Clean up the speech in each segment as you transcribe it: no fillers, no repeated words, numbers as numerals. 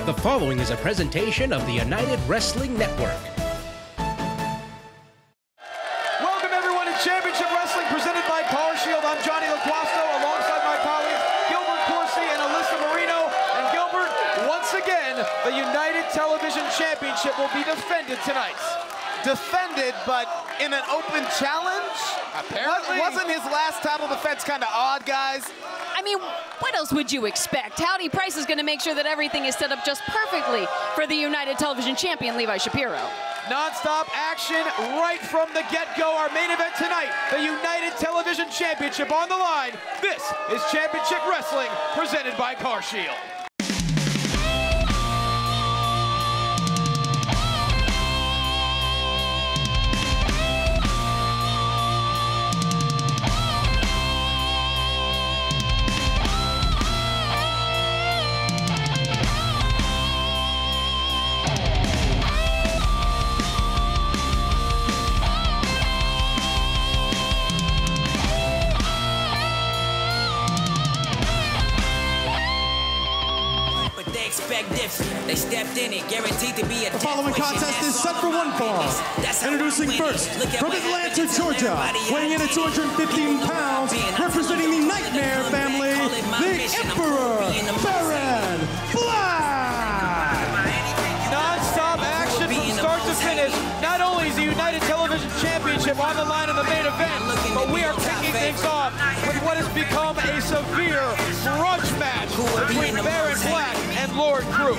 The following is a presentation of the United Wrestling Network. Welcome everyone to Championship Wrestling presented by Car Shield. I'm Johnny LaQuasto alongside my colleagues Gilbert Corsi and Alyssa Marino. And Gilbert, once again, the United Television Championship will be defended tonight. Defended, but in an open challenge? Apparently. Wasn't his last title defense kind of odd, guys? I mean, what else would you expect? Howdy Price is going to make sure that everything is set up just perfectly for the United Television Champion, Levi Shapiro. Non-stop action right from the get-go. Our main event tonight, the United Television Championship on the line. This is Championship Wrestling presented by Car Shield. They stepped in it, guaranteed to be a The following contest is set for one fall. Introducing first, from Atlanta, Georgia, weighing in at 215 pounds, representing the Nightmare family, the Emperor, Baron Black! Non-stop action from start to finish. Not only is the United Television Championship on the line in the main event, but we are kicking things off with what has become a severe grudge match between Baron Black and Lord CREWE.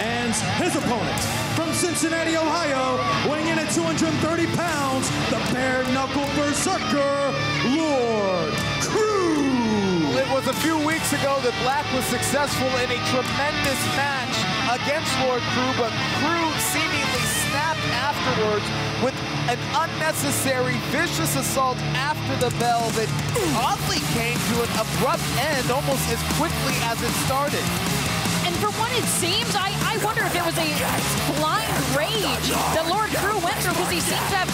And his opponent, from Cincinnati, Ohio, weighing in at 230 pounds, the bare-knuckle berserker, Lord CREWE! It was a few weeks ago that Black was successful in a tremendous match against Lord CREWE, but CREWE seemingly snapped afterwards with an unnecessary vicious assault after the bell that oddly came to an abrupt end almost as quickly as it started. And from what it seems, I wonder if it was a blind rage that Lord CREWE went through, because he seems to have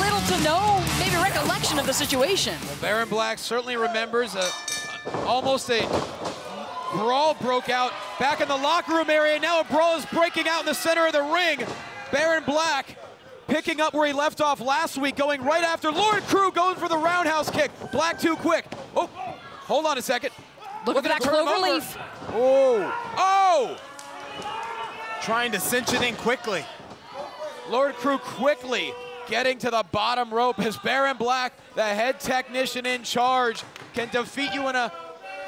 little to no, maybe recollection of the situation. Well, Baron Black certainly remembers almost a brawl broke out back in the locker room area. Now a brawl is breaking out in the center of the ring. Baron Black picking up where he left off last week, going right after Lord CREWE, going for the roundhouse kick. Black too quick. Oh, hold on a second. Look at that cloverleaf. Oh! Oh! Trying to cinch it in quickly. Lord CREWE quickly getting to the bottom rope as Baron Black, the head technician in charge, can defeat you in a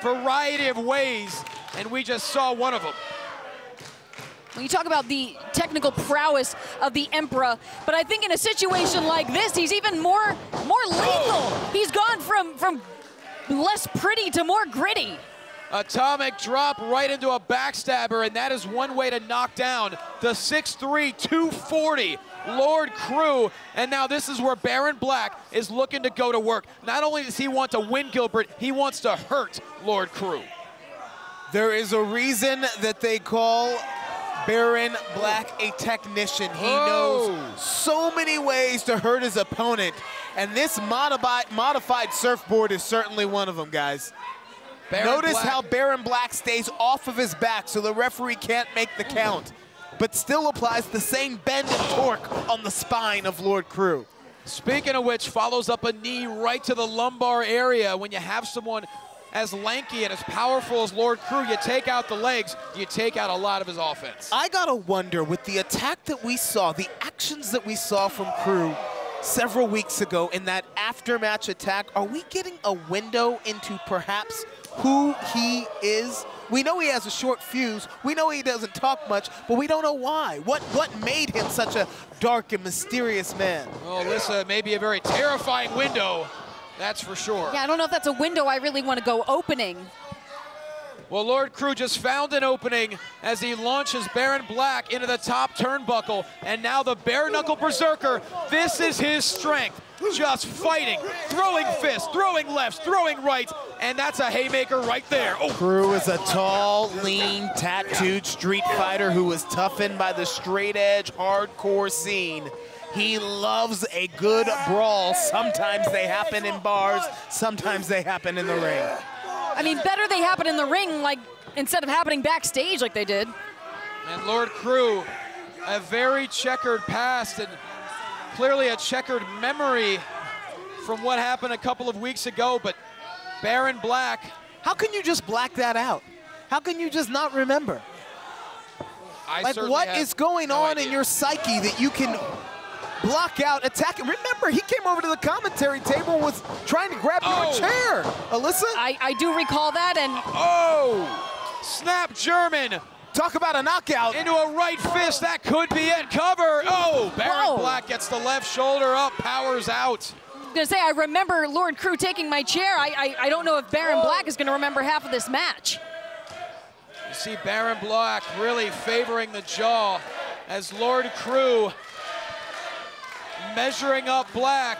variety of ways, and we just saw one of them. When you talk about the technical prowess of the Emperor, but I think in a situation like this, he's even more lethal. He's gone from less pretty to more gritty. Atomic drop right into a backstabber, and that is one way to knock down the 6'3", 240 Lord CREWE. And now this is where Baron Black is looking to go to work. Not only does he want to win, Gilbert, he wants to hurt Lord CREWE. There is a reason that they call Baron Black a technician. He knows so many ways to hurt his opponent, and this modified surfboard is certainly one of them, guys. Notice how Baron Black stays off of his back so the referee can't make the count, but still applies the same bend and torque on the spine of Lord CREWE. Speaking of which, follows up a knee right to the lumbar area. When you have someone as lanky and as powerful as Lord CREWE, you take out the legs, you take out a lot of his offense. I gotta wonder, with the attack that we saw, the actions that we saw from CREWE several weeks ago in that after-match attack, are we getting a window into perhaps who he is? We know he has a short fuse, we know he doesn't talk much, but we don't know why. What made him such a dark and mysterious man? Well, Alyssa, maybe a very terrifying window, that's for sure. Yeah, I don't know if that's a window I really want to go opening. Well, Lord CREWE just found an opening as he launches Baron Black into the top turnbuckle, and now the bare-knuckle berserker, this is his strength. Just fighting, throwing fists, throwing lefts, throwing rights, and that's a haymaker right there. Oh. CREWE is a tall, lean, tattooed street fighter who was toughened by the straight-edge, hardcore scene. He loves a good brawl. Sometimes they happen in bars, sometimes they happen in the ring. I mean, better they happen in the ring, like, instead of happening backstage like they did. And Lord CREWE, a very checkered past and clearly a checkered memory from what happened a couple of weeks ago, but Baron Black. How can you just black that out? How can you just not remember? Like, what is going on in your psyche that you can block out, attack? Remember, he came over to the commentary table and was trying to grab your chair. Alyssa? I do recall that, and... Oh! Snap German. Talk about a knockout. Into a right fist, that could be it. Cover. Oh, Baron Black gets the left shoulder up, powers out. I was gonna say, I remember Lord CREWE taking my chair. I don't know if Baron Black is gonna remember half of this match. You see Baron Black really favoring the jaw as Lord CREWE measuring up Black,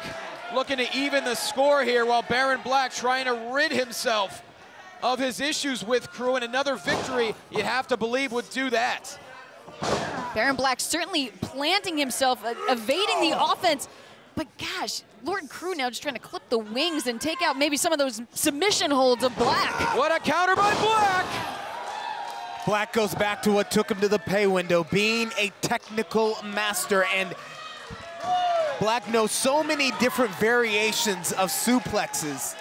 looking to even the score here, while Baron Black trying to rid himself of his issues with CREWE, and another victory, you'd have to believe, would do that. Baron Black certainly planting himself, evading the offense, but gosh, Lord CREWE now just trying to clip the wings and take out maybe some of those submission holds of Black. What a counter by Black! Black goes back to what took him to the pay window, being a technical master, and Black knows so many different variations of suplexes,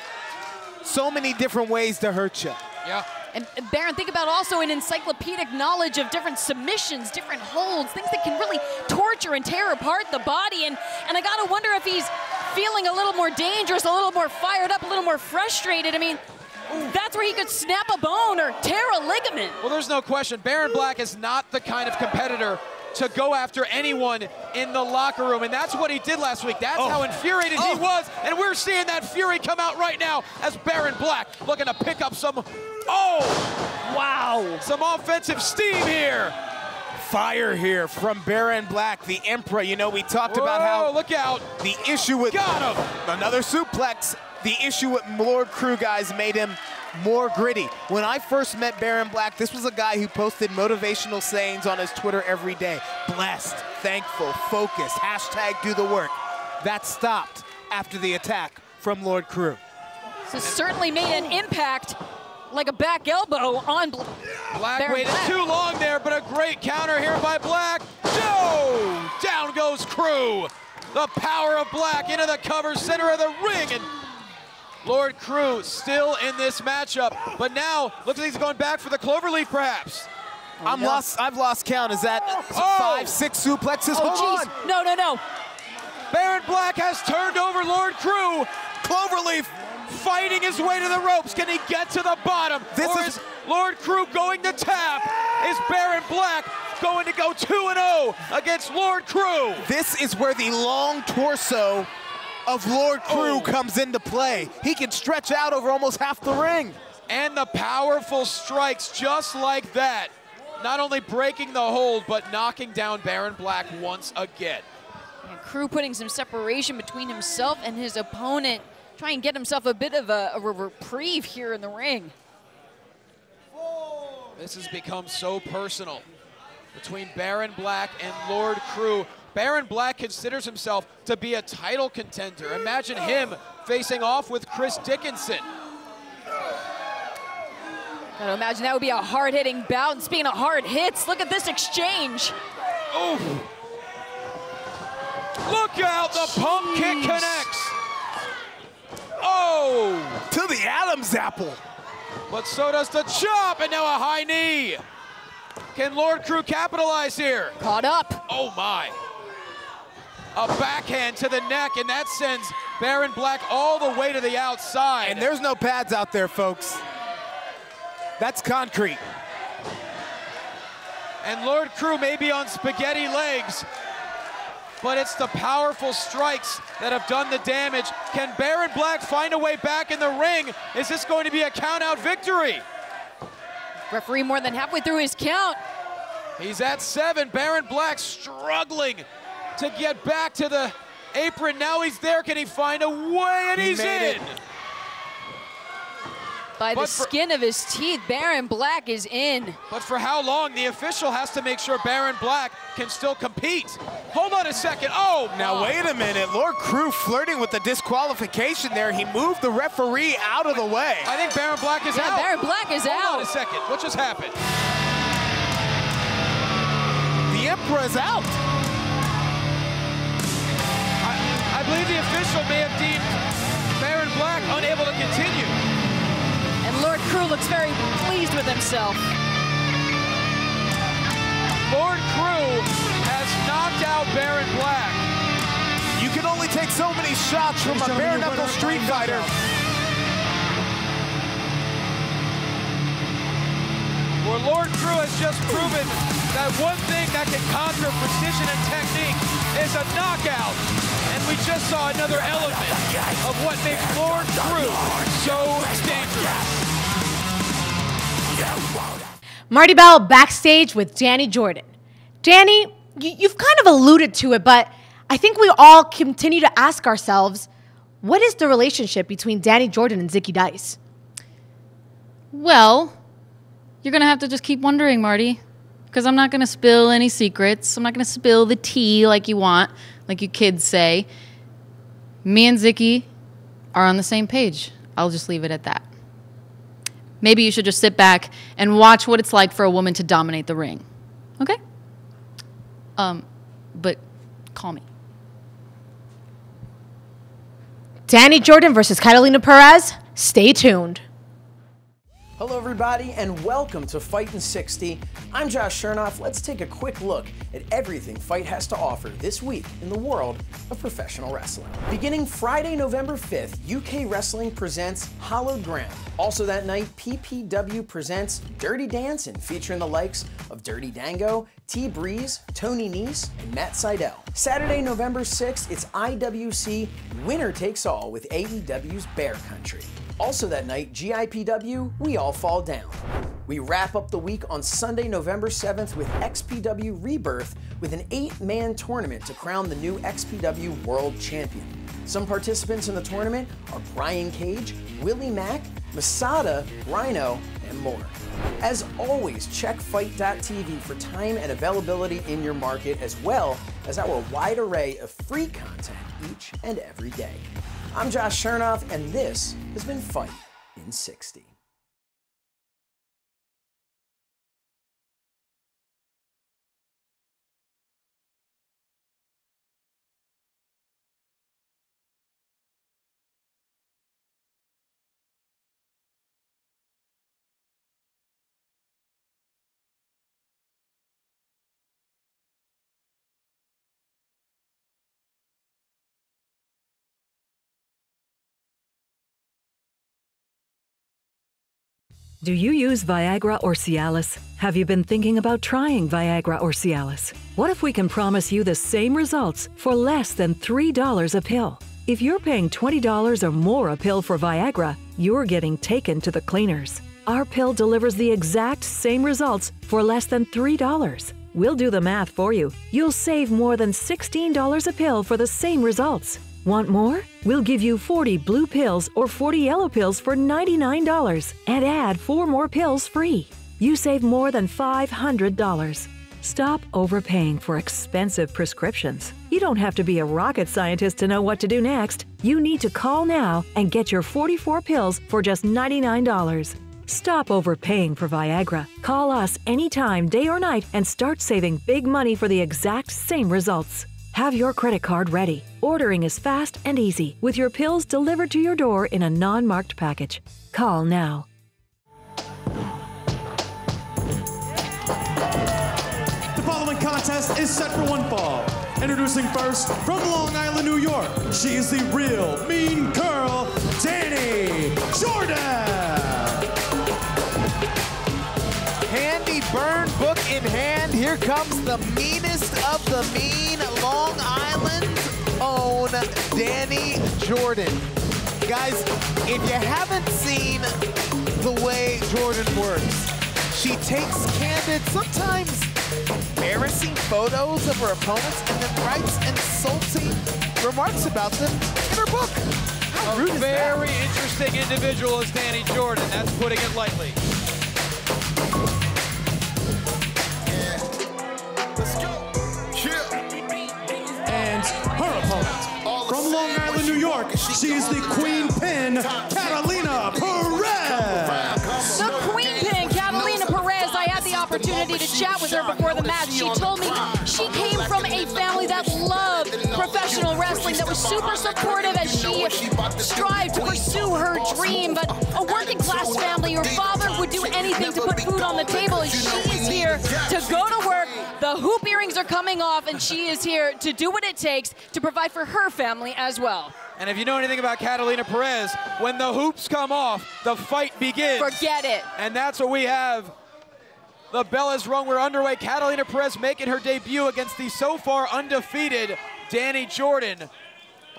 so many different ways to hurt you. Yeah. And Baron, think about also an encyclopedic knowledge of different submissions, different holds, things that can really torture and tear apart the body. And I gotta wonder if he's feeling a little more dangerous, a little more fired up, a little more frustrated. I mean, that's where he could snap a bone or tear a ligament. Well, there's no question. Baron Black is not the kind of competitor to go after anyone in the locker room, and that's what he did last week. That's how infuriated he was, and we're seeing that fury come out right now as Baron Black looking to pick up some, wow, some offensive steam here. Fire here from Baron Black, the Emperor. You know, we talked about how look out, the issue with another suplex, the issue with Lord CREWE, guys, made him more gritty. When I first met Baron Black, this was a guy who posted motivational sayings on his Twitter every day. Blessed, thankful, focused, hashtag do the work. That stopped after the attack from Lord CREWE. So certainly made an impact, like a back elbow on Black Baron waited Black. too long there, but a great counter here by Black. No! Down goes CREWE. The power of Black into the cover center of the ring, and Lord CREWE still in this matchup, but now looks like he's going back for the cloverleaf, perhaps. I've lost count. Is that 5, 6 suplexes? Oh, jeez. No, no, no. Baron Black has turned over Lord CREWE. Cloverleaf fighting his way to the ropes. Can he get to the bottom? Or is Lord CREWE going to tap? Is Baron Black going to go 2-0 against Lord CREWE? This is where the long torso of Lord CREWE comes into play. He can stretch out over almost half the ring. And the powerful strikes just like that. Not only breaking the hold, but knocking down Baron Black once again. And CREWE putting some separation between himself and his opponent, try and get himself a bit of a reprieve here in the ring. This has become so personal between Baron Black and Lord CREWE. Baron Black considers himself to be a title contender. Imagine him facing off with Chris Dickinson. Gotta imagine that would be a hard-hitting bout. And speaking of hard hits, look at this exchange. Oh! Look out, the pump kick connects. Oh! To the Adam's apple. But so does the chop, and now a high knee. Can Lord CREWE capitalize here? Caught up. Oh my. A backhand to the neck, and that sends Baron Black all the way to the outside. And there's no pads out there, folks. That's concrete. And Lord CREWE may be on spaghetti legs, but it's the powerful strikes that have done the damage. Can Baron Black find a way back in the ring? Is this going to be a count-out victory? Referee more than halfway through his count. He's at 7. Baron Black struggling to get back to the apron. Now he's there. Can he find a way? And he's in. By the skin of his teeth, Baron Black is in. But for how long? The official has to make sure Baron Black can still compete. Hold on a second. Oh! Now, wait a minute. Lord CREWE flirting with the disqualification there. He moved the referee out of the way. I think Baron Black is out. Baron Black is out. Hold on a second. What just happened? The Emperor is out. I believe the official may have deemed Baron Black unable to continue. And Lord CREWE looks very pleased with himself. Lord CREWE has knocked out Baron Black. You can only take so many shots from a bare-knuckle street fighter. Where Lord CREWE has just proven that one thing that can conquer precision and technique is a knockout. And we just saw another element of what makes Lord CREWE so dangerous. Marti Belle backstage with DANI JORDYN. DANI, you've kind of alluded to it, but I think we all continue to ask ourselves, what is the relationship between DANI JORDYN and Zicky Dice? Well, you're going to have to just keep wondering, Marty, because I'm not going to spill any secrets. I'm not going to spill the tea like you want, like you kids say. Me and Zicky are on the same page. I'll just leave it at that. Maybe you should just sit back and watch what it's like for a woman to dominate the ring. Okay? But call me. DANI JORDYN versus KATALINA PEREZ. Stay tuned. Hello everybody and welcome to Fight in 60. I'm Josh Chernoff. Let's take a quick look at everything Fight has to offer this week in the world of professional wrestling. Beginning Friday, November 5th, UK Wrestling presents Hallowed Ground. Also that night, PPW presents Dirty Dancing, featuring the likes of Dirty Dango, T Breeze, Tony Nese, and Matt Sydal. Saturday, November 6th, it's IWC Winner Takes All with AEW's Bear Country. Also that night, GIPW, We All Fall Down. We wrap up the week on Sunday, November 7th with XPW Rebirth with an 8-man tournament to crown the new XPW World Champion. Some participants in the tournament are Brian Cage, Willie Mack, Masada, Rhino, and more. As always, check FIGHT.tv for time and availability in your market, as well as our wide array of free content each and every day. I'm Josh Chernoff, and this has been Fight in 60. Do you use Viagra or Cialis? Have you been thinking about trying Viagra or Cialis? What if we can promise you the same results for less than $3 a pill? If you're paying $20 or more a pill for Viagra, you're getting taken to the cleaners. Our pill delivers the exact same results for less than $3. We'll do the math for you. You'll save more than $16 a pill for the same results. Want more? We'll give you 40 blue pills or 40 yellow pills for $99 and add 4 more pills free. You save more than $500. Stop overpaying for expensive prescriptions. You don't have to be a rocket scientist to know what to do next. You need to call now and get your 44 pills for just $99. Stop overpaying for Viagra. Call us anytime, day or night, and start saving big money for the exact same results. Have your credit card ready. Ordering is fast and easy, with your pills delivered to your door in a non-marked package. Call now. The following contest is set for one fall. Introducing first, from Long Island, New York, she is the real mean girl, DANI JORDYN. Handy burn book in hand, here comes the meanest of the mean, Long Island's own DANI JORDYN. Guys, if you haven't seen the way JORDYN works, she takes candid, sometimes embarrassing photos of her opponents and then writes insulting remarks about them in her book. How A very interesting individual is Dani Jordyn. That's putting it lightly. And her opponent, from Long Island, New York, she is the Queen Pin, Catalina Perez. The Queen Pin, Catalina Perez. I had the opportunity to chat with her before the match. She told me she came from a family that loved professional wrestling, that was super supportive as she strived to pursue her dream. But a working class family, her father would do anything to put food on the table, and she is here to go to work. The hoop earrings are coming off, and she is here to do what it takes to provide for her family as well. And if you know anything about Catalina Perez, when the hoops come off, the fight begins. Forget it. And that's what we have. The bell is rung. We're underway. Catalina Perez making her debut against the so far undefeated Dani Jordyn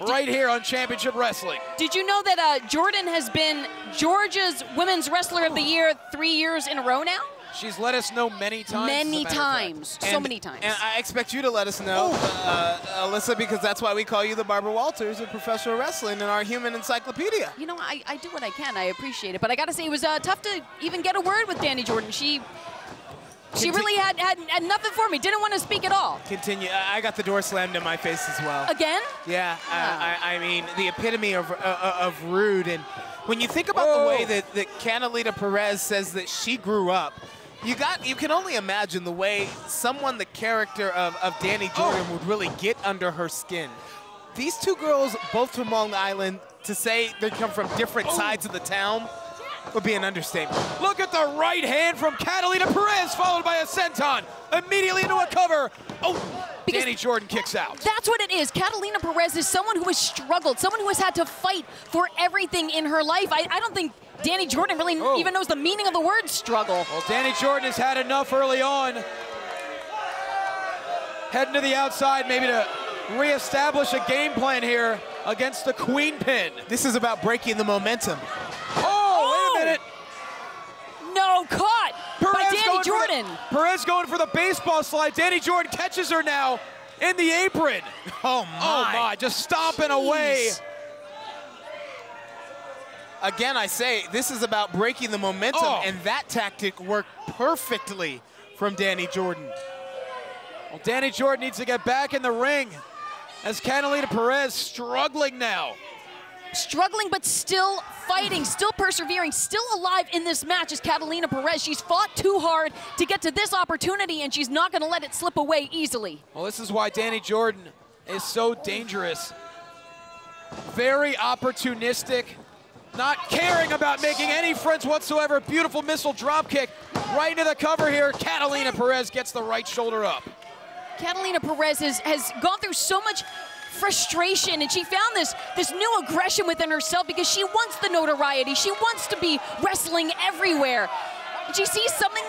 right here on Championship Wrestling. Did you know that Jordyn has been Georgia's Women's Wrestler of the Year 3 years in a row now? She's let us know many times. Many times. So many times. And I expect you to let us know, Alyssa, because that's why we call you the Barbara Walters of professional wrestling in our human encyclopedia. You know, I do what I can. I appreciate it. But I got to say, it was tough to even get a word with Dani Jordyn. She really had nothing for me. Didn't want to speak at all. Continue. I got the door slammed in my face as well. Again? Yeah. I mean, the epitome of rude. And when you think about the way that Catalina Perez says that she grew up, you can only imagine the way someone the character of Dani Jordyn would really get under her skin. These two girls, both from Long Island, to say they come from different sides of the town would be an understatement. Look at the right hand from Catalina Perez, followed by a senton. Immediately into a cover. Because Dani Jordyn kicks out. That's what it is. Catalina Perez is someone who has struggled, someone who has had to fight for everything in her life. I don't think Dani Jordyn really even knows the meaning of the word struggle. Well, Dani Jordyn has had enough early on. Heading to the outside, maybe to reestablish a game plan here against the Queen Pin. This is about breaking the momentum. Wait a minute. No, caught by Dani Jordyn. Perez going for the baseball slide. Dani Jordyn catches her now in the apron. Oh my, just stomping away. Again, I say, this is about breaking the momentum, and that tactic worked perfectly from Dani Jordyn. Well, Dani Jordyn needs to get back in the ring as Catalina Perez struggling now. Struggling, but still fighting, still persevering, still alive in this match is Catalina Perez. She's fought too hard to get to this opportunity, and she's not going to let it slip away easily. Well, this is why Dani Jordyn is so dangerous. Very opportunistic, not caring about making any friends whatsoever. Beautiful missile drop kick right into the cover here. Catalina Perez gets the right shoulder up. Catalina Perez has gone through so much frustration, and she found this new aggression within herself because she wants the notoriety. She wants to be wrestling everywhere. And she sees something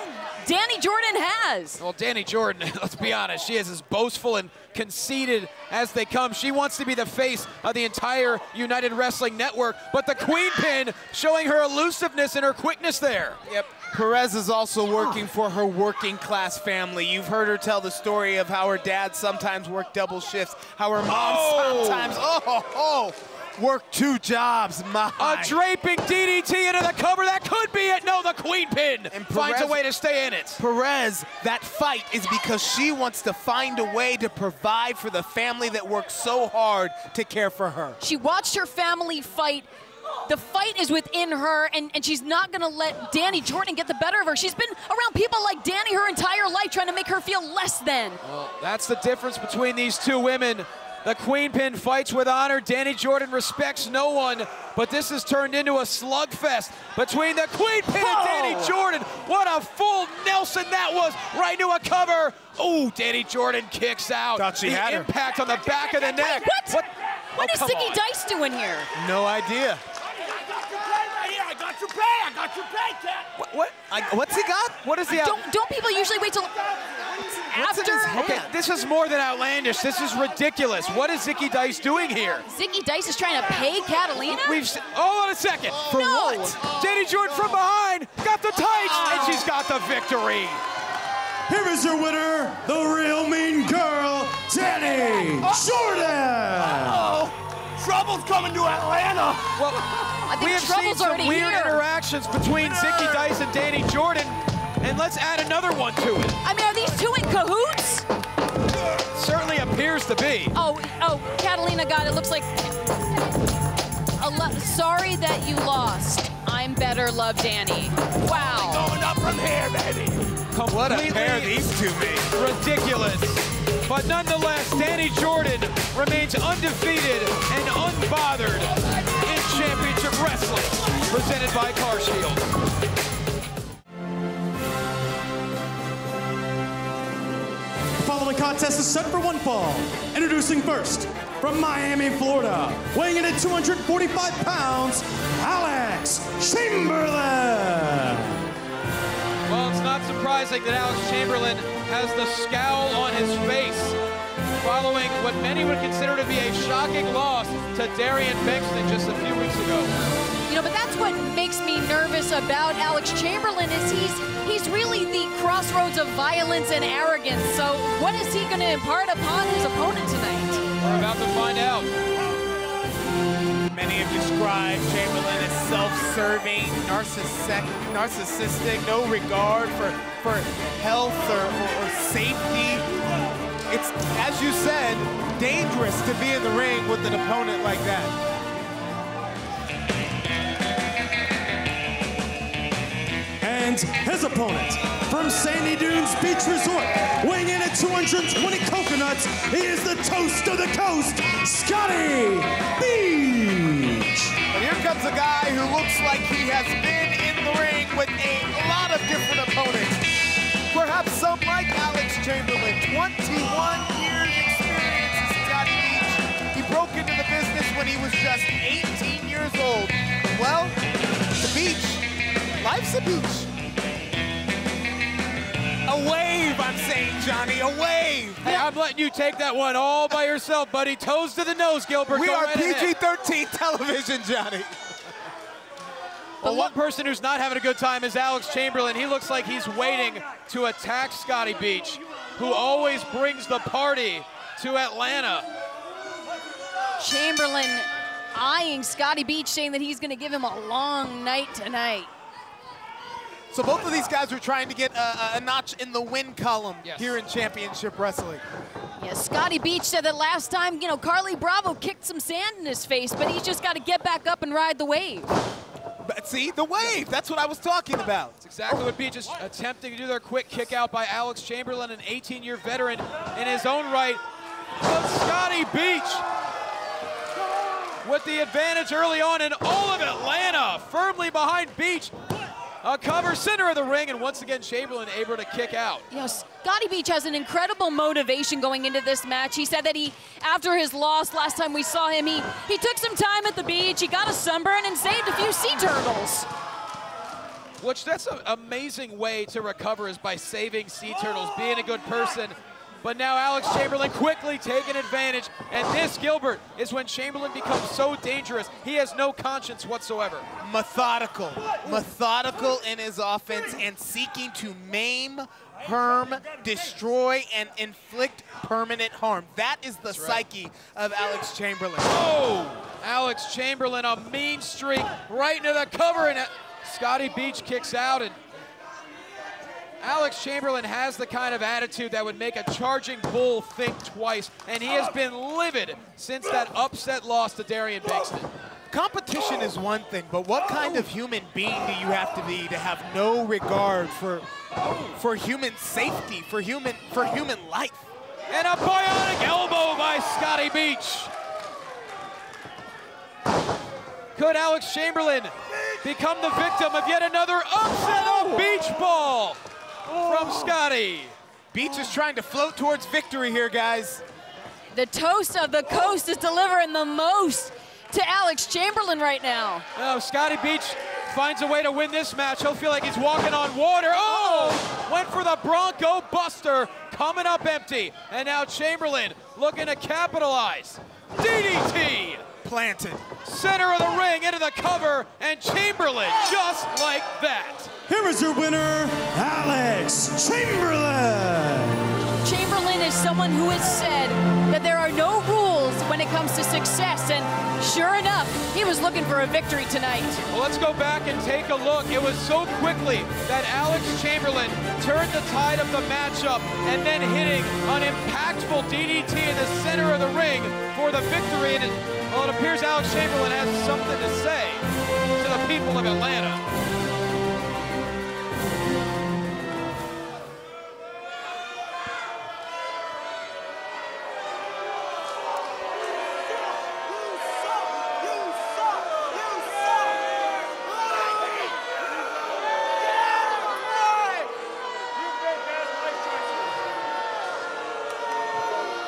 Dani Jordyn has. Well, Dani Jordyn, let's be honest, she is as boastful and conceited as they come. She wants to be the face of the entire United Wrestling Network, but the Queen Pin showing her elusiveness and her quickness there. Yep. Perez is also working for her working class family. You've heard her tell the story of how her dad sometimes worked double shifts, how her mom sometimes worked 2 jobs. A draping DDT into the cover. That could be it. No, the Queen Pin and finds a way to stay in it. Perez, that fight is because she wants to find a way to provide for the family that works so hard to care for her. She watched her family fight. The fight is within her, and she's not going to let Dani Jordyn get the better of her. She's been around people like Dani her entire life, trying to make her feel less than. Well, that's the difference between these two women. The Queen Pin fights with honor. Dani Jordyn respects no one, but this has turned into a slugfest between the Queen Pin and Dani Jordyn. What a full Nelson that was, right into a cover. Oh, Dani Jordyn kicks out. Thought she had her. Impact on the back of the neck. What is Zicky Dice doing here? No idea. I got your pay, cat. What's he got? What is the Don't people usually wait till after? Okay, this is more than outlandish. This is ridiculous. What is Zicky Dice doing here? Zicky Dice is trying to pay Catalina? Hold on a second. For what? Dani Jordyn from behind got the tights, and she's got the victory. Here is your winner, the real mean girl, Dani Jordyn. trouble's coming to Atlanta. Well, I think we have seen trouble's some already weird here. interactions between Zicky Dice and Danny Jordan, and let's add another one to it. I mean, are these two in cahoots? Certainly appears to be. Oh, Catalina got it. Looks like. Sorry that you lost. I'm better, love Danny. Wow. Going up from here, baby. What a pair these two made. Ridiculous. But nonetheless, Danny Jordan remains undefeated and unbothered in championship wrestling, presented by Car Shield. The following contest is set for one fall. Introducing first, from Miami, Florida, weighing in at 245 pounds, Alex Chamberlin. Well, it's not surprising that Alex Chamberlin has the scowl on his face following what many would consider to be a shocking loss to DARIAN just a few weeks ago. You know, but that's what makes me nervous about Alex Chamberlin is he's really the crossroads of violence and arrogance. So what is he going to impart upon his opponent tonight? We're about to find out. Many have described Chamberlin as self-serving, narcissistic, no regard for health or safety. It's, as you said, dangerous to be in the ring with an opponent like that. And his opponent, from Sandy Dunes Beach Resort, weighing in at 220 coconuts, he is the toast of the coast, Scotty Beach. And here comes a guy who looks like he has been in the ring with a lot of different opponents. Perhaps some like Alex Chamberlin, 21 years experience as Scotty Beach. He broke into the business when he was just 18 years old. Well, the beach, life's a beach. A wave, I'm saying, Johnny, a wave. Hey, I'm letting you take that one all by yourself, buddy. Toes to the nose, Gilbert. We Go are right ahead. PG-13 television, Johnny. Well, one person who's not having a good time is Alex Chamberlin. He looks like he's waiting to attack Scotty Beach, who always brings the party to Atlanta. Chamberlin eyeing Scotty Beach, saying that he's going to give him a long night tonight. So both of these guys are trying to get a notch in the win column here in championship wrestling. Yeah, Scotty Beach said that last time, you know, Carly Bravo kicked some sand in his face, but he's just got to get back up and ride the wave. But see, the wave, that's what I was talking about. It's exactly what Beach is attempting to do there. Quick kick out by Alex Chamberlin, an 18-year veteran in his own right. But Scotty Beach with the advantage early on, and all of Atlanta firmly behind Beach. A cover, center of the ring, and once again Chamberlin able to kick out. You know, Scotty Beach has an incredible motivation going into this match. He said that after his loss last time we saw him, he took some time at the beach, he got a sunburn and saved a few sea turtles. Which, that's an amazing way to recover, is by saving sea turtles, being a good person. But now Alex Chamberlin quickly taking advantage, and this, Gilbert, is when Chamberlin becomes so dangerous, he has no conscience whatsoever. Methodical in his offense and seeking to maim, harm, destroy, and inflict permanent harm. That is the psyche of Alex Chamberlin. Oh, Alex Chamberlin, a mean streak right into the cover, and Scotty Beach kicks out, and Alex Chamberlin has the kind of attitude that would make a charging bull think twice, and he has been livid since that upset loss to DARIAN BENGSTON. Competition is one thing, but what kind of human being do you have to be to have no regard for human safety, for human life? And a bionic elbow by Scotty Beach. Could Alex Chamberlin become the victim of yet another upset of beach ball from Scotty? Beach is trying to float towards victory here, guys. The toast of the coast is delivering the most to Alex Chamberlin right now. Oh, Scotty Beach finds a way to win this match. He'll feel like he's walking on water. Oh, went for the Bronco Buster, coming up empty. And now Chamberlin looking to capitalize. DDT. Planted. Center of the ring, into the cover, and Chamberlin just like that. Here is your winner, Alex Chamberlin. Chamberlin is someone who has said that there are no rules when it comes to success. And sure enough, he was looking for a victory tonight. Well, let's go back and take a look. It was so quickly that Alex Chamberlain turned the tide of the matchup and then hitting an impactful DDT in the center of the ring for the victory. And it appears Alex Chamberlain has something to say to the people of Atlanta.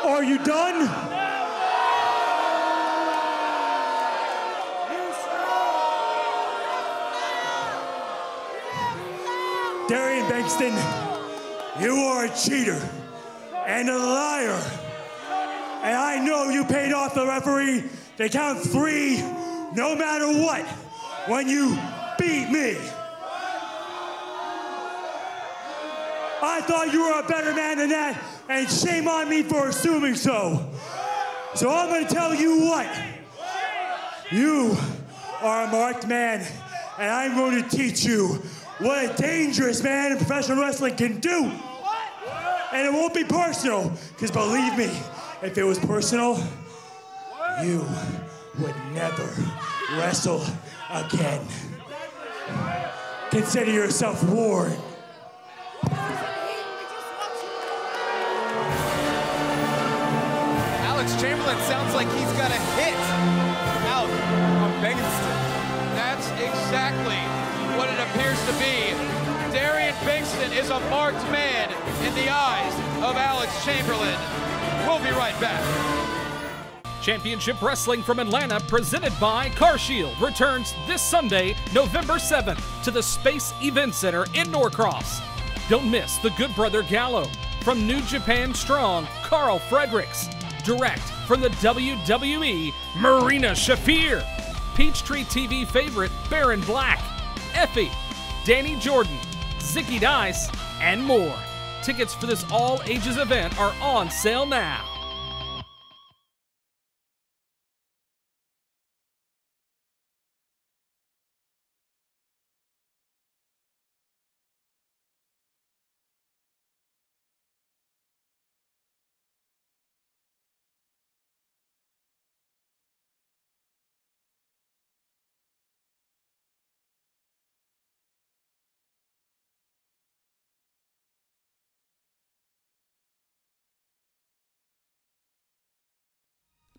Are you done? Darian Bengston, you are a cheater and a liar. And I know you paid off the referee to count 3 no matter what when you beat me. I thought you were a better man than that, and shame on me for assuming so. So I'm gonna tell you what. You are a marked man, and I'm going to teach you what a dangerous man in professional wrestling can do. And it won't be personal, because believe me, if it was personal, you would never wrestle again. Consider yourself warned. Alex Chamberlain sounds like he's got a hit out on Bengston. That's exactly what it appears to be. Darian Bengston is a marked man in the eyes of Alex Chamberlain. We'll be right back. Championship Wrestling from Atlanta, presented by CarShield, returns this Sunday, November 7th, to the Space Event Center in Norcross. Don't miss the Good Brother Gallo. From New Japan Strong, Carl Fredericks. Direct from the WWE, Marina Shafir. Peachtree TV favorite, Baron Black. Effie, Danny Jordan, Zicky Dice, and more. Tickets for this all-ages event are on sale now.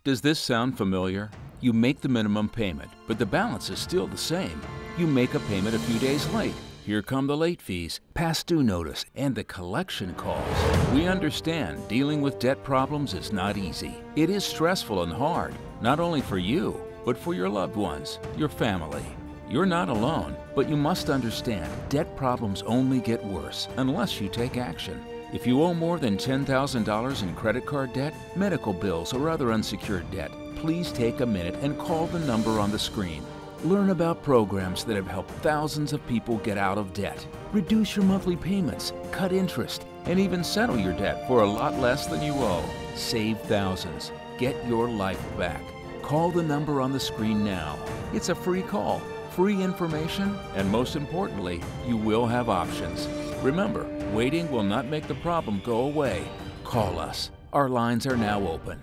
Does this sound familiar? You make the minimum payment, but the balance is still the same. You make a payment a few days late. Here come the late fees, past due notice, and the collection calls. We understand dealing with debt problems is not easy. It is stressful and hard, not only for you, but for your loved ones, your family. You're not alone, but you must understand debt problems only get worse unless you take action. If you owe more than $10,000 in credit card debt, medical bills, or other unsecured debt, please take a minute and call the number on the screen. Learn about programs that have helped thousands of people get out of debt. Reduce your monthly payments, cut interest, and even settle your debt for a lot less than you owe. Save thousands. Get your life back. Call the number on the screen now. It's a free call, free information, and most importantly, you will have options. Remember, waiting will not make the problem go away. Call us. Our lines are now open.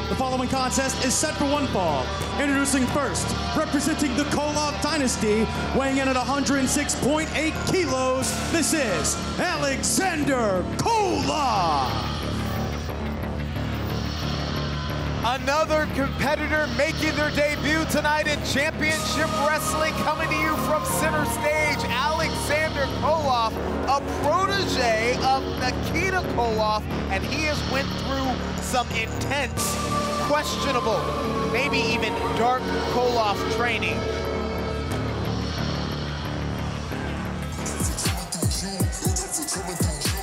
The following contest is set for one fall. Introducing first, representing the KOLOFF dynasty, weighing in at 106.8 kilos, this is Alexander KOLOFF. Another competitor making their debut tonight in Championship Wrestling, coming to you from center stage, Alexander KOLOFF, a protege of Nikita KOLOFF, and he has went through some intense, questionable, maybe even dark KOLOFF training.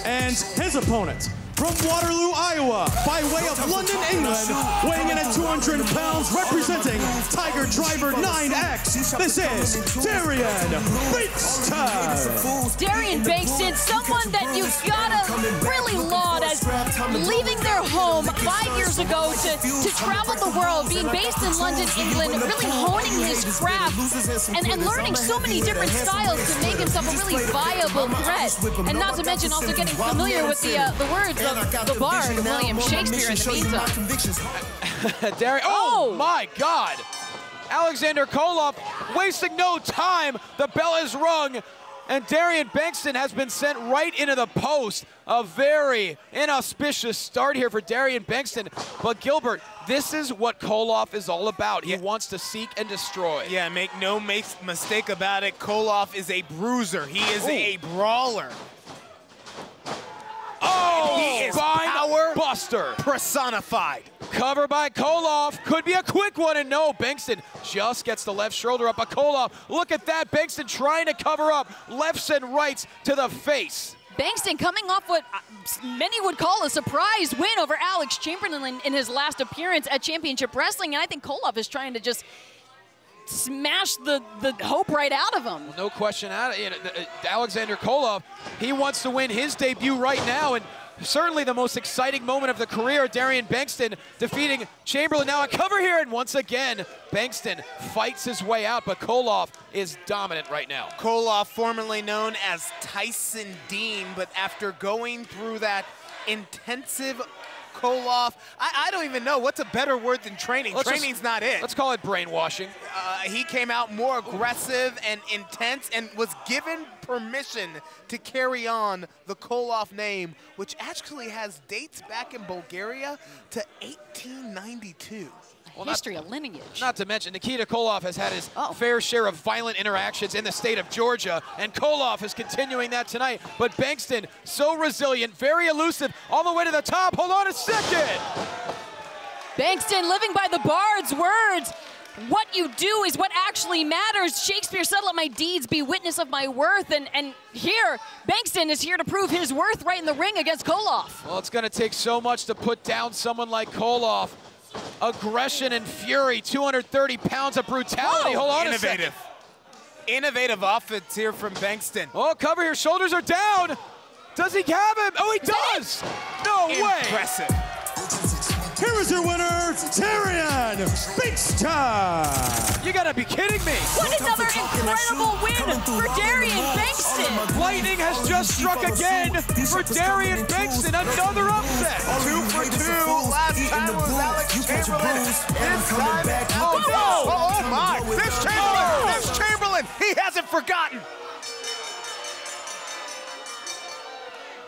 And his opponent, from Waterloo, Iowa, by way of London, England, weighing in at 200 pounds, representing Tiger Driver 9X, this is DARIAN BENGSTON. DARIAN BENGSTON, someone that you've gotta really laud as leaving their home 5 years ago to travel the world, being based in London, England, really honing his craft and learning so many different styles to make himself a really viable threat. And not to mention also getting familiar with the words of the bard, William Shakespeare, in the meantime. Darian, oh my God! Alexander Koloff wasting no time. The bell is rung, and DARIAN BENGSTON has been sent right into the post. A very inauspicious start here for DARIAN BENGSTON. But Gilbert, this is what Koloff is all about. He wants to seek and destroy. Yeah, make no mistake about it. Koloff is a bruiser. He is a brawler. Oh, he is power buster personified. Cover by Koloff. Could be a quick one, and no, BENGSTON just gets the left shoulder up. But Koloff, look at that. BENGSTON trying to cover up lefts and rights to the face. BENGSTON coming off what many would call a surprise win over Alex Chamberlain in his last appearance at Championship Wrestling, and I think Koloff is trying to just smash the hope right out of him. No question. Alexander Koloff, he wants to win his debut right now, and certainly the most exciting moment of the career. DARIAN BENGSTON defeating Chamberlain. Now a cover here, and once again, BENGSTON fights his way out, but Koloff is dominant right now. Koloff, formerly known as Tyson Dean, but after going through that intensive Koloff, I don't even know what's a better word than training. Training's not it. Let's call it brainwashing. He came out more aggressive and intense and was given permission to carry on the Koloff name, which actually has dates back in Bulgaria to 1892. History of lineage. Not to mention, Nikita Koloff has had his fair share of violent interactions in the state of Georgia, and Koloff is continuing that tonight. But BENGSTON, so resilient, very elusive, all the way to the top. Hold on a second. BENGSTON living by the bard's words. What you do is what actually matters. Shakespeare said, let my deeds be witness of my worth. And here, BENGSTON is here to prove his worth right in the ring against Koloff. Well, it's going to take so much to put down someone like Koloff. Aggression and fury, 230 pounds of brutality. Whoa. Hold on a second. Innovative offense here from BENGSTON. Oh, cover here, shoulders are down. Does he have him? Oh, he does. No way. Impressive. Here is your winner, DARIAN BENGSTON. You gotta be kidding me. What another incredible win for DARIAN BENGSTON. Lightning has just struck again for DARIAN BENGSTON. Another upset. 2 for 2. Last time was Alex Chamberlain. This time, oh my. This Chamberlain, he hasn't forgotten.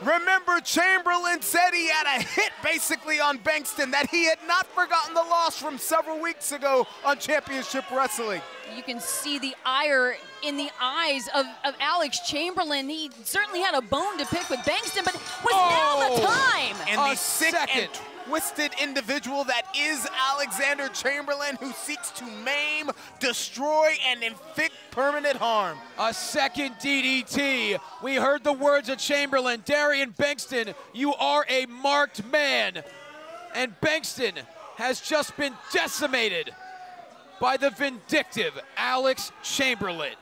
Remember, Chamberlain said he had a hit basically on BENGSTON, that he had not forgotten the loss from several weeks ago on Championship Wrestling. You can see the ire in the eyes of Alex Chamberlain. He certainly had a bone to pick with BENGSTON, but was now the time. And the sick and twisted individual that is Alexander Chamberlain, who seeks to maim, destroy, and inflict permanent harm. A second DDT. We heard the words of Chamberlain. DARIAN BENGSTON, you are a marked man. And BENGSTON has just been decimated by the vindictive Alex Chamberlain.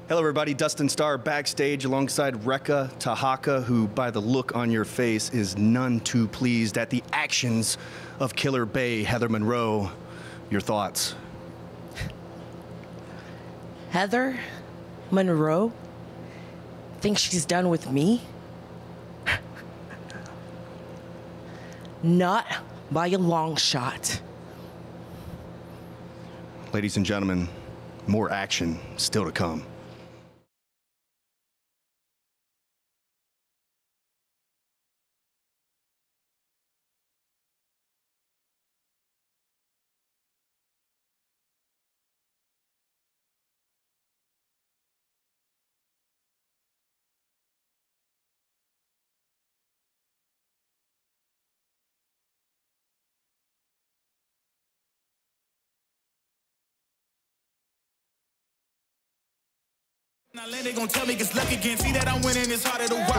Hello everybody, Dustin Starr backstage alongside Rekka Tahaka, who by the look on your face is none too pleased at the actions of Killer Bay Heather Monroe. Your thoughts? Heather Monroe thinks she's done with me? Not by a long shot. Ladies and gentlemen, more action still to come. The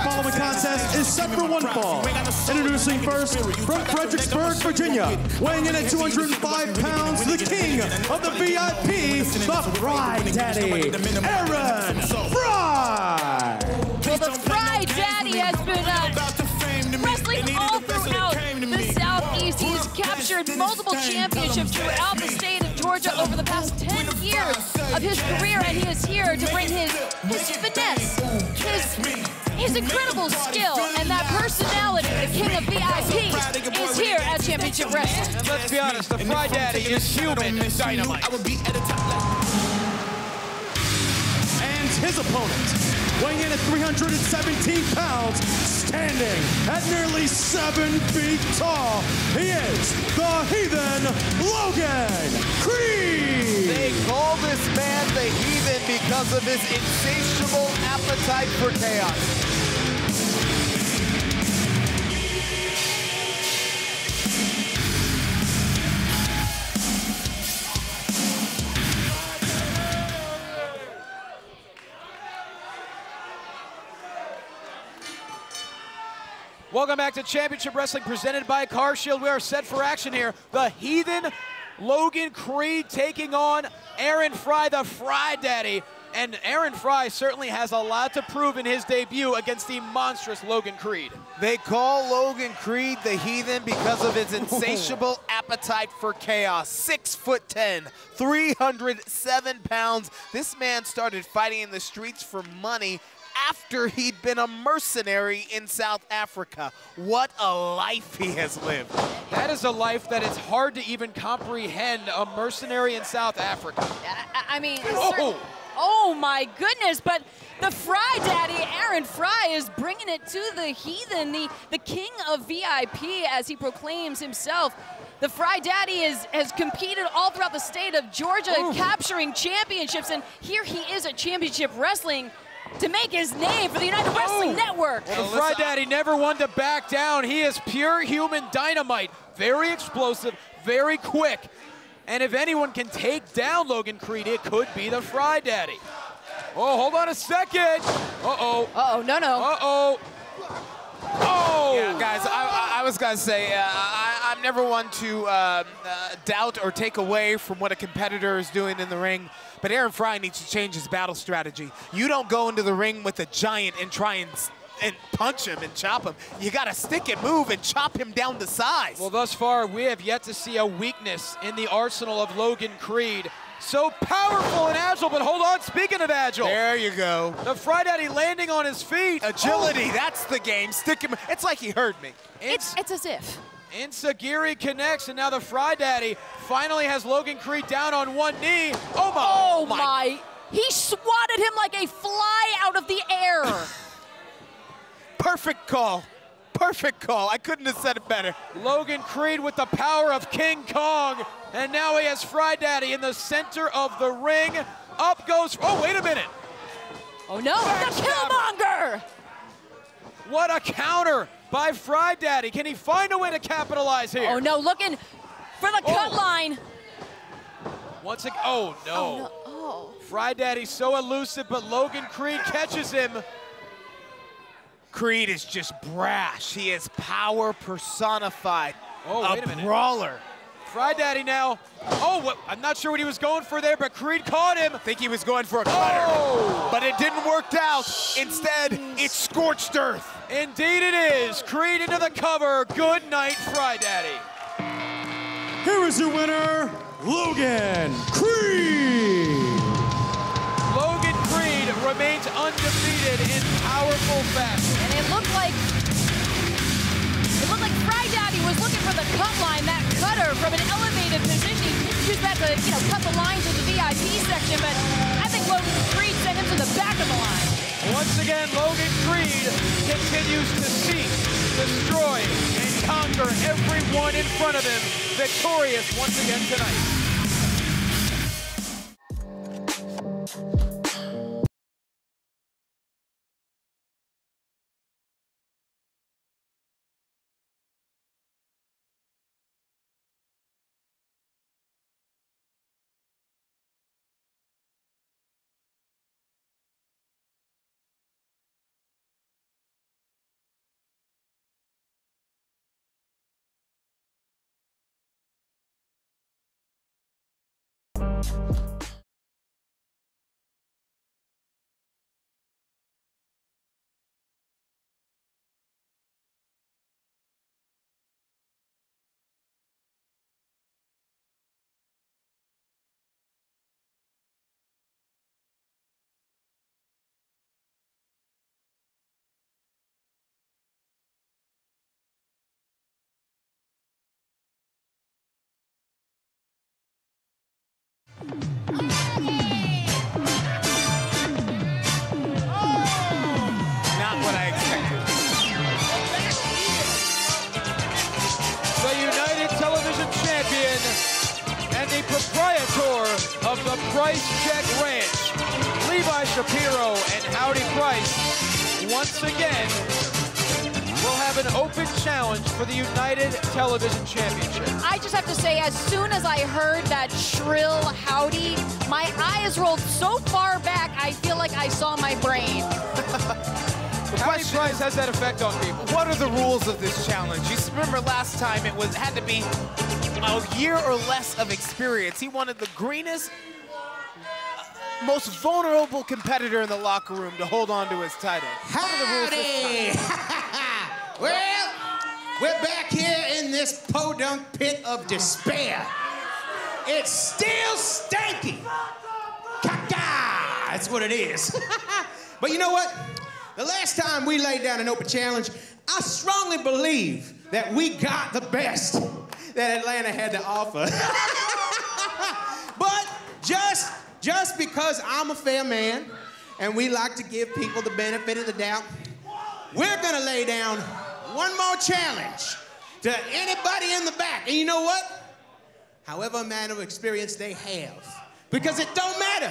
following contest is set for one fall. Introducing first, from Fredericksburg, Virginia, weighing in at 205 pounds, the king of the VIP, the Fry Daddy, Aaron Fry. Well, the Fry Daddy has been wrestling all throughout the Southeast. He's captured multiple championships throughout the state of Georgia over the past 10 years of his career, and he is here to bring his finesse, his incredible skill, and that personality. The king of VIP is here at Championship Wrestling. And let's be honest, the Fry Daddy is human dynamite. And his opponent, weighing in at 317 pounds, standing at nearly 7 feet tall, he is the Heathen Logan Creed. They call this man the Heathen because of his insatiable appetite for chaos. Welcome back to Championship Wrestling presented by CarShield. We are set for action here. The Heathen Logan Creed taking on Aaron Fry, the Fry Daddy. And Aaron Fry certainly has a lot to prove in his debut against the monstrous Logan Creed. They call Logan Creed the Heathen because of his insatiable appetite for chaos. 6'10", 307 pounds. This man started fighting in the streets for money after he'd been a mercenary in South Africa. What a life he has lived. That is a life that is hard to even comprehend, a mercenary in South Africa. I mean, oh my goodness, but the Fry Daddy, Aaron Fry, is bringing it to the Heathen, the king of VIP, as he proclaims himself. The Fry Daddy has competed all throughout the state of Georgia, capturing championships, and here he is at Championship Wrestling to make his name for the United Wrestling Network. Well, the Fry Daddy never one to back down. He is pure human dynamite, very explosive, very quick. And if anyone can take down Logan Creed, it could be the Fry Daddy. Oh, hold on a second. Uh-oh. Uh-oh, no. Uh-oh. Oh! Yeah, guys, I was going to say, I'm never one to doubt or take away from what a competitor is doing in the ring, but Aaron Fry needs to change his battle strategy. You don't go into the ring with a giant and try and punch him and chop him. You got to stick and move and chop him down to size. Well, thus far, we have yet to see a weakness in the arsenal of Logan Creed. So powerful and agile, but hold on, speaking of agile. There you go. The Fry Daddy landing on his feet. Agility, that's the game. Stick him. It's like he heard me. It's as if. Insagiri connects, and now the Fry Daddy finally has Logan Creed down on one knee. Oh my. He swatted him like a fly out of the air. Perfect call. Perfect call. I couldn't have said it better. Logan Creed with the power of King Kong. And now he has Fry Daddy in the center of the ring. Up goes, oh, wait a minute. Oh no, the Killmonger! What a counter by Fry Daddy. Can he find a way to capitalize here? Oh no, looking for the cut line. Once again, oh no. Fry Daddy's so elusive, but Logan Creed catches him. Creed is just brash. He is power personified. Oh, wait a minute. Brawler. Fry Daddy now. Oh, I'm not sure what he was going for there, but Creed caught him. I think he was going for a cutter, but it didn't work out. Instead, it's scorched earth. Indeed it is. Creed into the cover. Good night, Fry Daddy. Here is your winner, Logan Creed. Logan Creed remains undefeated in powerful fashion. And it looked like Fry Daddy was looking for the cut line, that cutter from an elevated position. He used that to, cut the lines in the VIP section, but I think Logan Creed sent him to the back of the line. Once again, Logan Creed continues to seek, destroy, and conquer everyone in front of him. Victorious once again tonight. Not what I expected. The United Television Champion and the proprietor of the Price Check Ranch, Levi Shapiro and Howdy Price, once again will have an open challenge for the United Television Championship. I just have to say, as soon as I heard that shrill howdy, my eyes rolled so far back, I feel like I saw my brain. Howdy Price has that effect on people. What are the rules of this challenge? You remember last time it had to be a year or less of experience. He wanted the greenest, most vulnerable competitor in the locker room to hold on to his title. What are the rules this time? Well, we're back here in this podunk pit of despair. It's still stanky. Caca! That's what it is. But you know what? The last time we laid down an open challenge, I strongly believe that we got the best that Atlanta had to offer. But just because I'm a fair man and we like to give people the benefit of the doubt, we're gonna lay down one more challenge to anybody in the back. And you know what? However amount of experience they have, because it don't matter.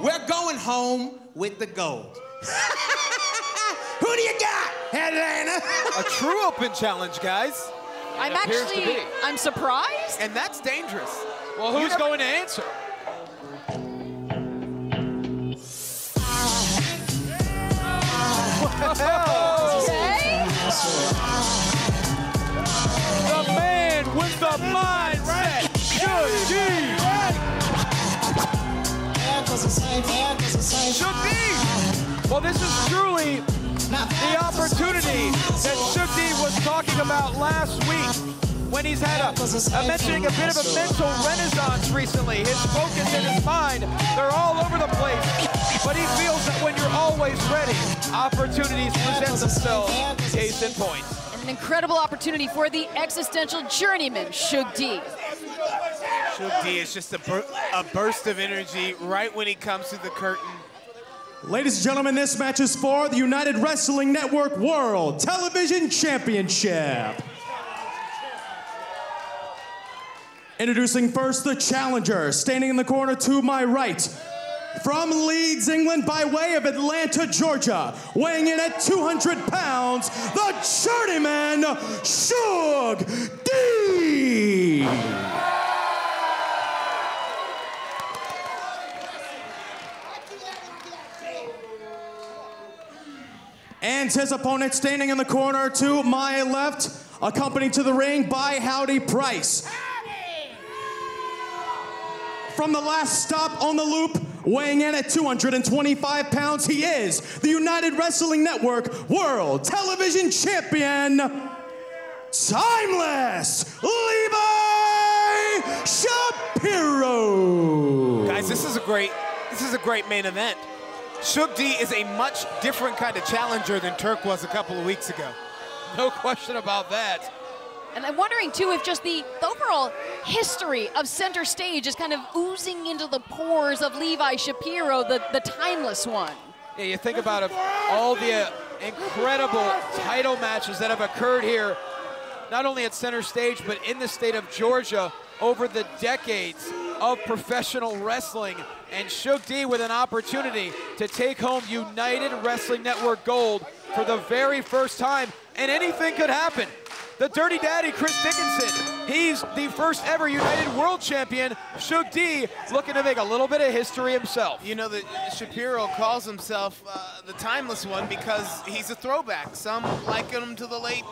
We're going home with the gold. Who do you got, Atlanta? A true open challenge, guys. I'm surprised. And that's dangerous. Well, who's going to answer? The man with the mindset, SUGE. Well, this is truly the opportunity that SUGE was talking about last week when he's had mentioning a bit of a mental renaissance recently. His focus and his mind, they're all over the place. But he feels that when you're always ready, opportunities present themselves. Case in point. And an incredible opportunity for the existential journeyman, SUGE. SUGE is just a burst of energy right when he comes through the curtain. Ladies and gentlemen, this match is for the United Wrestling Network World Television Championship. Introducing first the challenger, standing in the corner to my right. From Leeds, England, by way of Atlanta, Georgia, weighing in at 200 pounds, the journeyman, SUGE. And his opponent standing in the corner to my left, accompanied to the ring by Howdy Price. From the last stop on the loop, weighing in at 225 pounds, he is the United Wrestling Network World Television Champion, Timeless Levi Shapiro. Guys, this is a great main event. SUGE is a much different kind of challenger than Turk was a couple of weeks ago. No question about that. And I'm wondering, too, if just the overall history of center stage is kind of oozing into the pores of Levi Shapiro, the timeless one. Yeah, you think about all the incredible title matches that have occurred here, not only at center stage, but in the state of Georgia over the decades of professional wrestling. And SUGE with an opportunity to take home United Wrestling Network gold for the very first time. And anything could happen. The Dirty Daddy, Chris Dickinson, He's the first ever United World Champion. Shug D looking to make a little bit of history himself. You know, Shapiro calls himself the timeless one because he's a throwback. Some liken him to the late,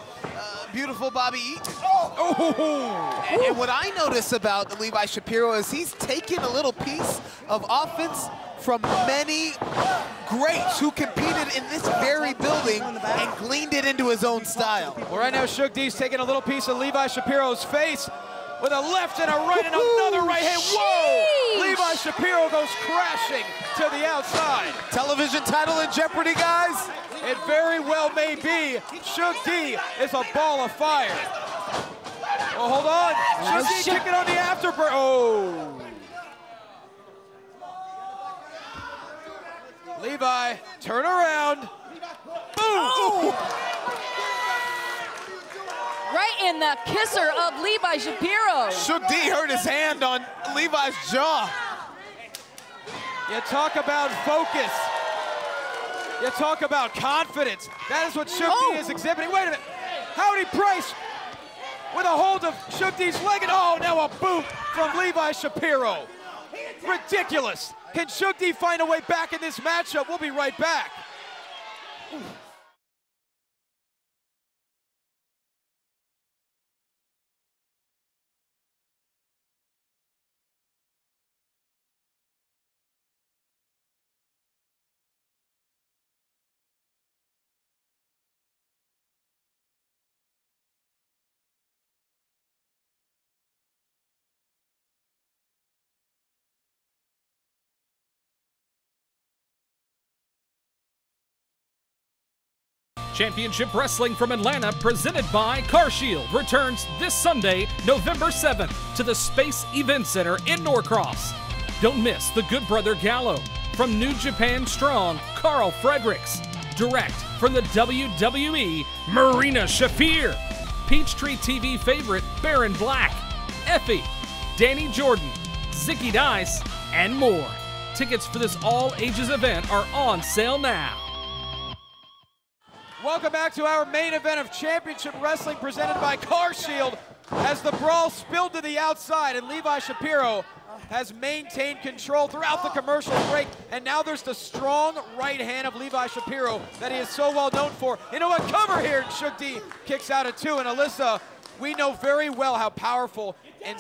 beautiful Bobby Eaton. Oh! And what I notice about Levi Shapiro is he's taken a little piece of offense from many greats who competed in this very building and gleaned it into his own style. Well, right now, Shug D's taking a little piece of Levi Shapiro's face with a left and a right and another right hand. Whoa! Levi Shapiro goes crashing to the outside. Television title in jeopardy, guys? It very well may be. Shug D is a ball of fire. Oh, hold on. Shug D kicking on the afterburn. Oh. Levi, turn around. Boom! Oh. Right in the kisser of Levi Shapiro. Shug D hurt his hand on Levi's jaw. You talk about focus. You talk about confidence. That is what Shug D is exhibiting. Wait a minute. Howdy Price with a hold of Shug D's leg. And oh, now a boot from Levi Shapiro. Ridiculous. Can Shug D find a way back in this matchup? We'll be right back. Championship Wrestling from Atlanta, presented by CarShield, returns this Sunday, November 7th, to the Space Event Center in Norcross. Don't miss the Good Brother Gallo. From New Japan Strong, Carl Fredericks. Direct from the WWE, Marina Shafir. Peachtree TV favorite, Baron Black. Effie, Danny Jordan, Zicky Dice, and more. Tickets for this all-ages event are on sale now. Welcome back to our main event of Championship Wrestling presented by CarShield as the brawl spilled to the outside and Levi Shapiro has maintained control throughout the commercial break, and now there's the strong right hand of Levi Shapiro that he is so well known for. Into a cover here, and Shug D kicks out at 2, and Alyssa, we know very well how powerful and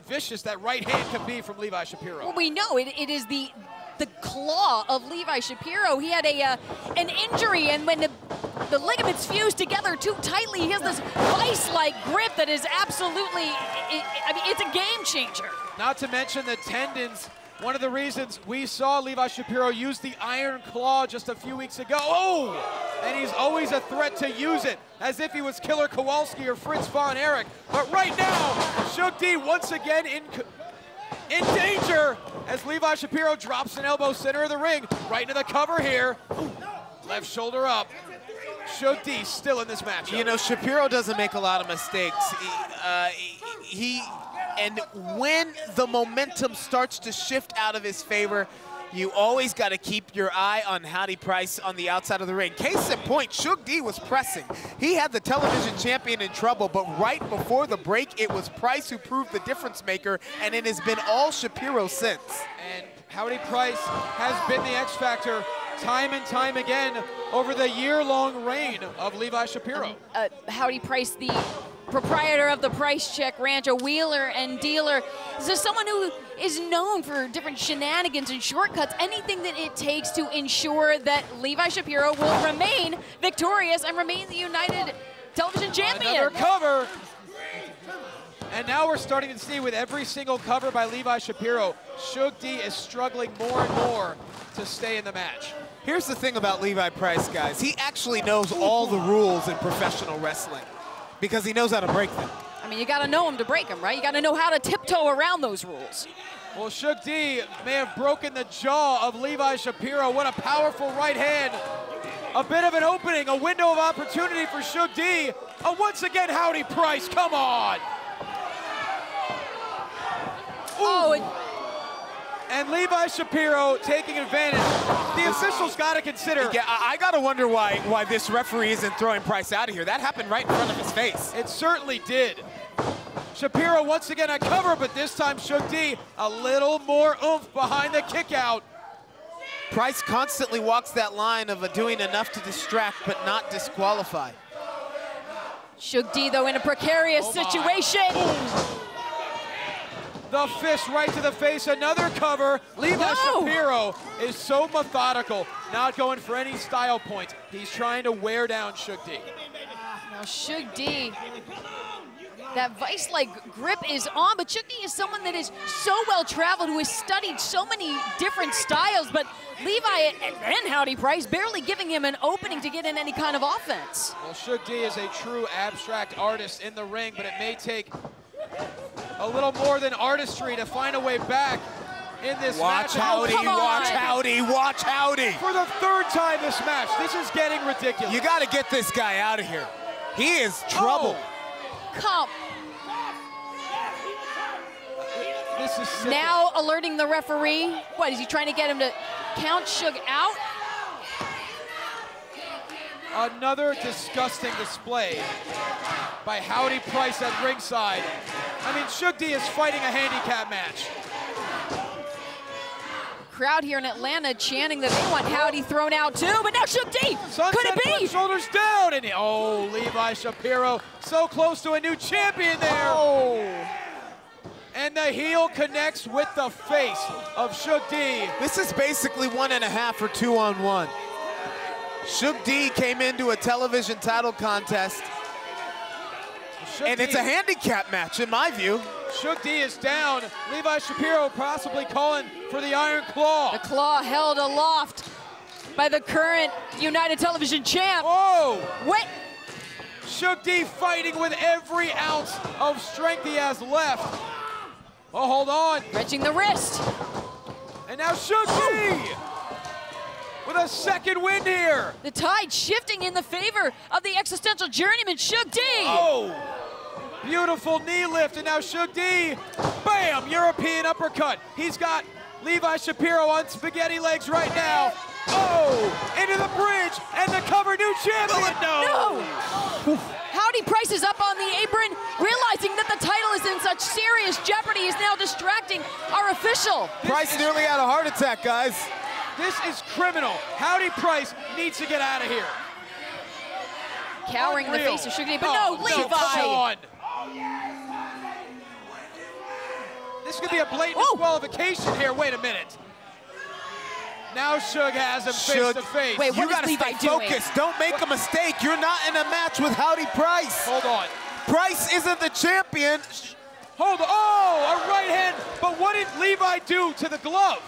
vicious that right hand can be from Levi Shapiro. Well, we know it is the claw of Levi Shapiro. He had an injury, and when the ligaments fused together too tightly, he has this vice-like grip that is absolutely, I mean, it's a game changer. Not to mention the tendons. One of the reasons we saw Levi Shapiro use the iron claw just a few weeks ago. Oh! And he's always a threat to use it, as if he was Killer Kowalski or Fritz von Erich. But right now, Shug D once again in danger as Levi Shapiro drops an elbow center of the ring, right into the cover here. Left shoulder up. Shug D still in this match. You know, Shapiro doesn't make a lot of mistakes. And when the momentum starts to shift out of his favor, you always got to keep your eye on Howdy Price on the outside of the ring. Case in point, Shug D was pressing. He had the television champion in trouble, but right before the break, it was Price who proved the difference maker, and it has been all Shapiro since. And Howdy Price has been the X Factor time and time again over the year-long reign of Levi Shapiro. Howdy Price, the proprietor of the Price Check Ranch, a wheeler and dealer. This is someone who is known for different shenanigans and shortcuts, anything that it takes to ensure that Levi Shapiro will remain victorious and remain the United Television Champion. Another cover. And now we're starting to see with every single cover by Levi Shapiro, Shug D is struggling more and more to stay in the match. Here's the thing about Levi Price, guys. He actually knows all the rules in professional wrestling because he knows how to break them. I mean, you got to know them to break them, right? You got to know how to tiptoe around those rules. Well, Shug D may have broken the jaw of Levi Shapiro. What a powerful right hand. A bit of an opening, a window of opportunity for Shug D. Once again, Howdy Price, come on. And Levi Shapiro taking advantage. The officials got to consider. Yeah, I got to wonder why this referee isn't throwing Price out of here. That happened right in front of his face. It certainly did. Shapiro once again a cover, but this time Shug D a little more oomph behind the kick out. Price constantly walks that line of doing enough to distract but not disqualify. Shug D, though, in a precarious situation. The fist right to the face, another cover. Levi Shapiro is so methodical, not going for any style points. He's trying to wear down Shug D. Now Shug D, that vice-like grip is on, but Shug D is someone that is so well-traveled, who has studied so many different styles, but Levi and Howdy Price barely giving him an opening to get in any kind of offense. Well, Shug D is a true abstract artist in the ring, but it may take a little more than artistry to find a way back in this match. Watch Howdy, watch Howdy, watch Howdy. For the third time this match, this is getting ridiculous. You gotta get this guy out of here. He is trouble. Come. This is sick. Now alerting the referee. What, is he trying to get him to count Shug out? Another disgusting display by Howdy Price at ringside. I mean, Shug D is fighting a handicap match. Crowd here in Atlanta chanting that they want Howdy thrown out too, but now Shug D, could it be? Shoulders down, and oh, Levi Shapiro so close to a new champion there. Oh. And the heel connects with the face of Shug D. This is basically 1.5 or 2-on-1. Shug D came into a television title contest, and it's a handicap match in my view. Shug D is down. Levi Shapiro possibly calling for the Iron Claw. The claw held aloft by the current United Television champ. Oh! What? Shug D fighting with every ounce of strength he has left. Oh, hold on. Wrenching the wrist. And now Shug D with a second win here. The tide shifting in the favor of the existential journeyman, Shug D. Oh, beautiful knee lift, and now Shug D, bam, European uppercut. He's got Levi Shapiro on spaghetti legs right now. Oh, into the bridge, and the cover, new champion. No. Howdy Price is up on the apron, realizing that the title is in such serious jeopardy. He's now distracting our official. Price nearly had a heart attack, guys. This is criminal. Howdy Price needs to get out of here. Cowering in the face of Shug D, but no, Levi. Come on. This could be a blatant disqualification here. Wait a minute. Now Shug has him face to face. Wait, you gotta stay focused. Don't make a mistake. You're not in a match with Howdy Price. Hold on. Price isn't the champion. Hold on. Oh, a right hand. But what did Levi do to the glove?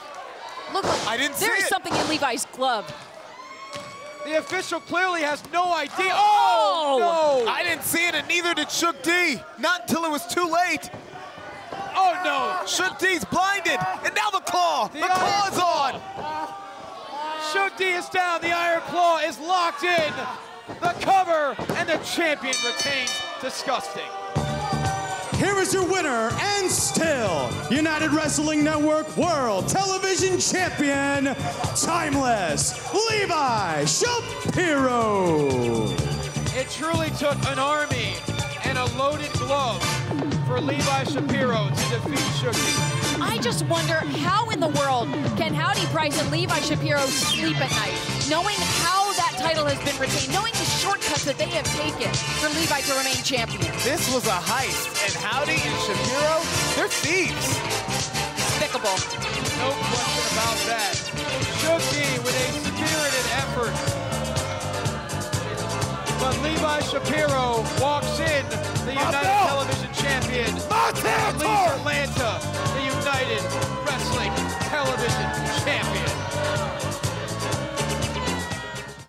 Look, I didn't see it. There is something in Levi's glove. The official clearly has no idea. Oh, no. I didn't see it, and neither did Shug D. Not until it was too late. Oh, no. Shug D's blinded, and now the claw. The claw is on. Shug D is down. The Iron Claw is locked in. The cover, and the champion retains. Disgusting. Here is your winner, and still United Wrestling Network World Television Champion, Timeless, Levi Shapiro. It truly took an army and a loaded glove for Levi Shapiro to defeat Shug D. I just wonder how in the world can Howdy Price and Levi Shapiro sleep at night, knowing how that title has been retained, knowing the shortcuts that they have taken for Levi to remain champion. This was a heist, and Howdy and Shapiro, they're thieves. Despicable. No question about that. Shug D with a spirited effort. But Levi Shapiro walks